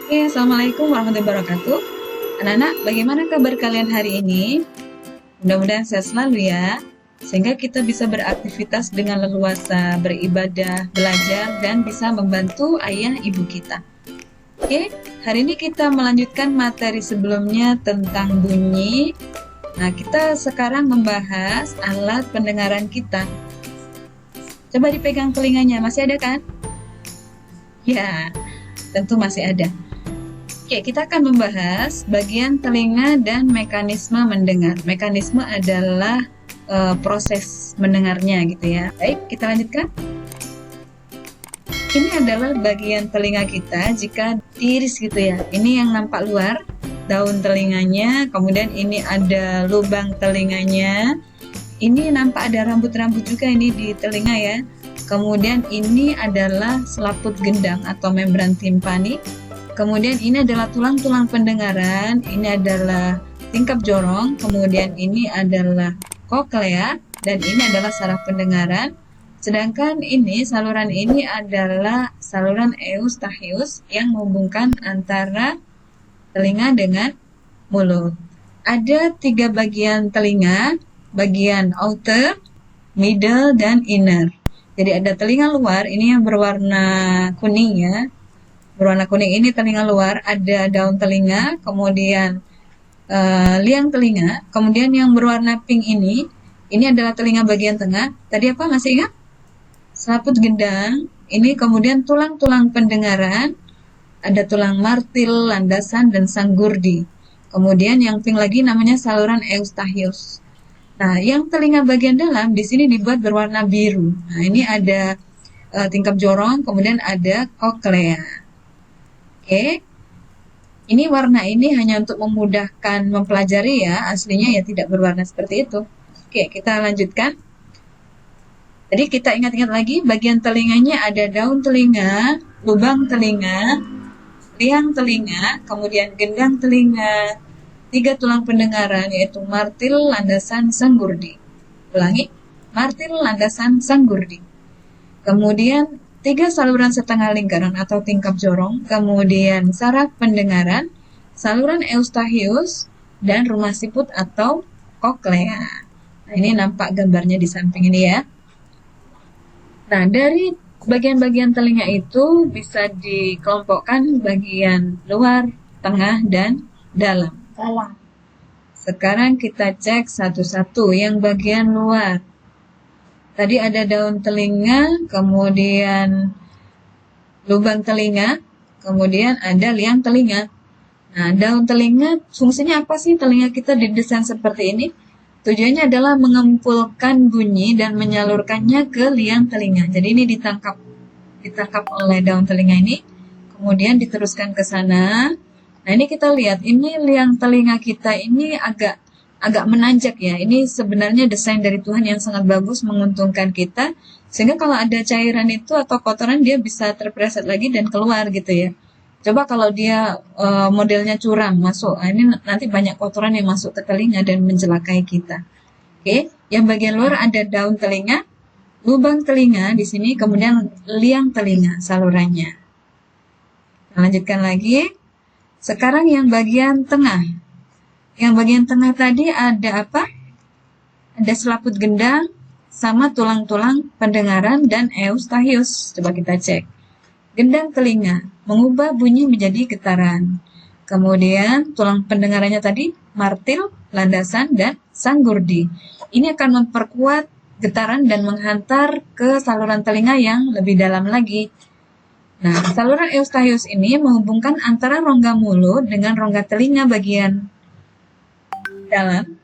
Oke, Assalamualaikum warahmatullahi wabarakatuh. Anak-anak, bagaimana kabar kalian hari ini? Mudah-mudahan sehat selalu ya, sehingga kita bisa beraktivitas dengan leluasa, beribadah, belajar, dan bisa membantu ayah ibu kita. Oke, hari ini kita melanjutkan materi sebelumnya tentang bunyi. Nah, kita sekarang membahas alat pendengaran kita. Coba dipegang telinganya, masih ada kan? Ya, tentu masih ada. Oke, kita akan membahas bagian telinga dan mekanisme mendengar. Mekanisme adalah proses mendengarnya gitu ya. Baik, kita lanjutkan. Ini adalah bagian telinga kita jika tiris gitu ya. Ini yang nampak luar, daun telinganya, kemudian ini ada lubang telinganya. Ini nampak ada rambut-rambut juga ini di telinga ya. Kemudian ini adalah selaput gendang atau membran timpani. Kemudian ini adalah tulang-tulang pendengaran, ini adalah tingkap jorong, kemudian ini adalah koklea, dan ini adalah saraf pendengaran. Sedangkan ini, saluran ini adalah saluran eustachius yang menghubungkan antara telinga dengan mulut. Ada 3 bagian telinga, bagian outer, middle, dan inner. Jadi ada telinga luar, ini yang berwarna kuning ya. Berwarna kuning ini telinga luar, ada daun telinga, kemudian liang telinga, kemudian yang berwarna pink ini adalah telinga bagian tengah. Tadi apa masih ingat? Selaput gendang, ini kemudian tulang-tulang pendengaran, ada tulang martil, landasan, dan sanggurdi. Kemudian yang pink lagi namanya saluran eustachius. Nah, yang telinga bagian dalam di sini dibuat berwarna biru. Nah, ini ada tingkap jorong, kemudian ada koklea. Oke, ini warna ini hanya untuk memudahkan mempelajari ya, aslinya ya tidak berwarna seperti itu. Oke, kita lanjutkan. Jadi kita ingat-ingat lagi, bagian telinganya ada daun telinga, lubang telinga, liang telinga, kemudian gendang telinga, 3 tulang pendengaran yaitu martil, landasan, sanggurdi. Ulangi, martil, landasan, sanggurdi. Kemudian 3 saluran setengah lingkaran atau tingkap jorong, kemudian saraf pendengaran, saluran eustachius, dan rumah siput atau koklea. Nah, ini nampak gambarnya di samping ini ya. Nah, dari bagian-bagian telinga itu bisa dikelompokkan bagian luar, tengah, dan dalam. Sekarang kita cek satu-satu yang bagian luar. Tadi ada daun telinga, kemudian lubang telinga, kemudian ada liang telinga. Nah, daun telinga fungsinya apa sih telinga kita didesain seperti ini? Tujuannya adalah mengumpulkan bunyi dan menyalurkannya ke liang telinga. Jadi ini ditangkap oleh daun telinga ini, kemudian diteruskan ke sana. Nah, ini kita lihat, ini liang telinga kita ini agak menanjak ya. Ini sebenarnya desain dari Tuhan yang sangat bagus, menguntungkan kita. Sehingga kalau ada cairan itu atau kotoran dia bisa terpreset lagi dan keluar gitu ya. Coba kalau dia modelnya curam masuk, ini nanti banyak kotoran yang masuk ke telinga dan mencelakai kita. Oke, yang bagian luar ada daun telinga, lubang telinga di sini, kemudian liang telinga salurannya. Kita lanjutkan lagi. Sekarang yang bagian tengah. Yang bagian tengah tadi ada apa? Ada selaput gendang sama tulang-tulang pendengaran dan eustachius. Coba kita cek. Gendang telinga mengubah bunyi menjadi getaran. Kemudian tulang pendengarannya tadi martil, landasan, dan sanggurdi. Ini akan memperkuat getaran dan menghantar ke saluran telinga yang lebih dalam lagi. Nah, saluran eustachius ini menghubungkan antara rongga mulut dengan rongga telinga bagian dalam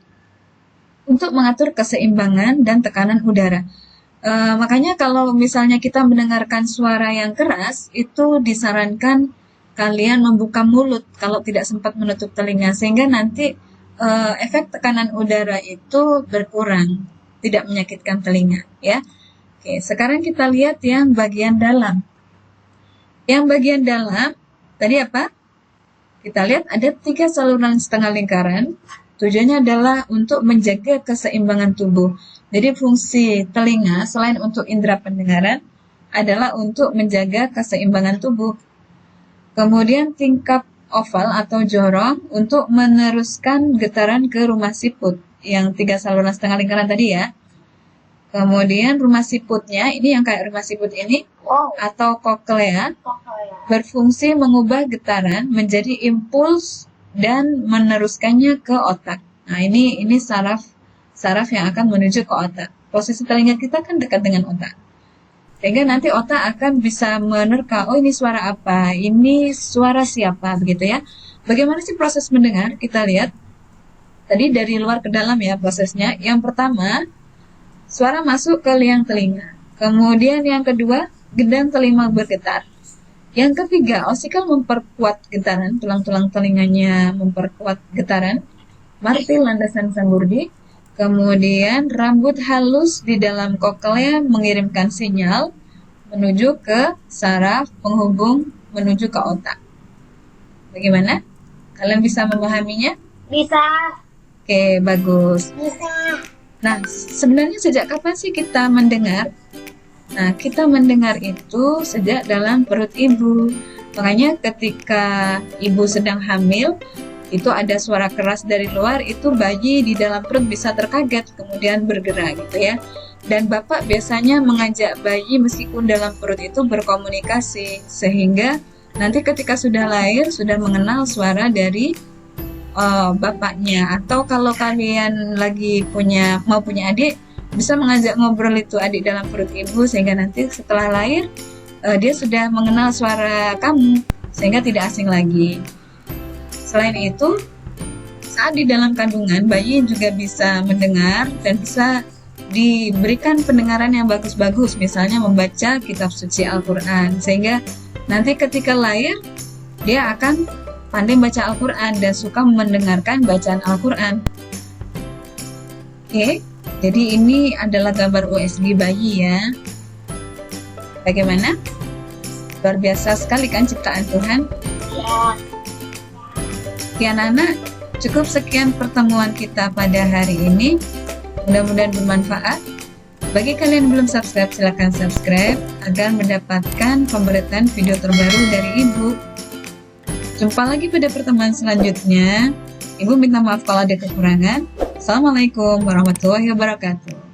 untuk mengatur keseimbangan dan tekanan udara. Makanya kalau misalnya kita mendengarkan suara yang keras, itu disarankan kalian membuka mulut kalau tidak sempat menutup telinga, sehingga nanti efek tekanan udara itu berkurang, tidak menyakitkan telinga ya. Oke, sekarang kita lihat yang bagian dalam. Yang bagian dalam tadi apa? Kita lihat ada 3 saluran setengah lingkaran. Tujuannya adalah untuk menjaga keseimbangan tubuh. Jadi fungsi telinga selain untuk indera pendengaran adalah untuk menjaga keseimbangan tubuh. Kemudian tingkap oval atau jorong untuk meneruskan getaran ke rumah siput yang 3 saluran setengah lingkaran tadi ya. Kemudian rumah siputnya, ini yang kayak rumah siput ini, atau koklea, berfungsi mengubah getaran menjadi impuls dan meneruskannya ke otak. Nah, ini saraf yang akan menuju ke otak. Posisi telinga kita kan dekat dengan otak. Sehingga nanti otak akan bisa menerka, oh ini suara apa, ini suara siapa, begitu ya. Bagaimana sih proses mendengar? Kita lihat. Tadi dari luar ke dalam ya prosesnya. Yang pertama, suara masuk ke liang telinga. Kemudian yang kedua, gendang telinga bergetar. Yang ketiga, osikal memperkuat getaran, tulang-tulang telinganya memperkuat getaran. Martil landasan Sanburdi. Kemudian rambut halus di dalam koklea mengirimkan sinyal menuju ke saraf penghubung menuju ke otak. Bagaimana? Kalian bisa memahaminya? Bisa. Oke, bagus. Bisa. Nah, sebenarnya sejak kapan sih kita mendengar? Nah, kita mendengar itu sejak dalam perut ibu. Makanya ketika ibu sedang hamil, itu ada suara keras dari luar, itu bayi di dalam perut bisa terkaget, kemudian bergerak gitu ya. Dan bapak biasanya mengajak bayi meskipun dalam perut itu berkomunikasi, sehingga nanti ketika sudah lahir, sudah mengenal suara dari bapaknya. Atau kalau kalian lagi mau punya adik, bisa mengajak ngobrol itu adik dalam perut ibu, sehingga nanti setelah lahir, dia sudah mengenal suara kamu, sehingga tidak asing lagi. Selain itu, saat di dalam kandungan, bayi juga bisa mendengar dan bisa diberikan pendengaran yang bagus-bagus, misalnya membaca kitab suci Al-Quran, sehingga nanti ketika lahir, dia akan pandai baca Al-Quran dan suka mendengarkan bacaan Al-Quran. Oke, jadi ini adalah gambar USG bayi ya. Bagaimana? Luar biasa sekali kan ciptaan Tuhan? Ya. Ya anak-anak, cukup sekian pertemuan kita pada hari ini. Mudah-mudahan bermanfaat. Bagi kalian yang belum subscribe, silakan subscribe agar mendapatkan pemberitaan video terbaru dari Ibu. Jumpa lagi pada pertemuan selanjutnya. Ibu minta maaf kalau ada kekurangan. Assalamualaikum warahmatullahi wabarakatuh.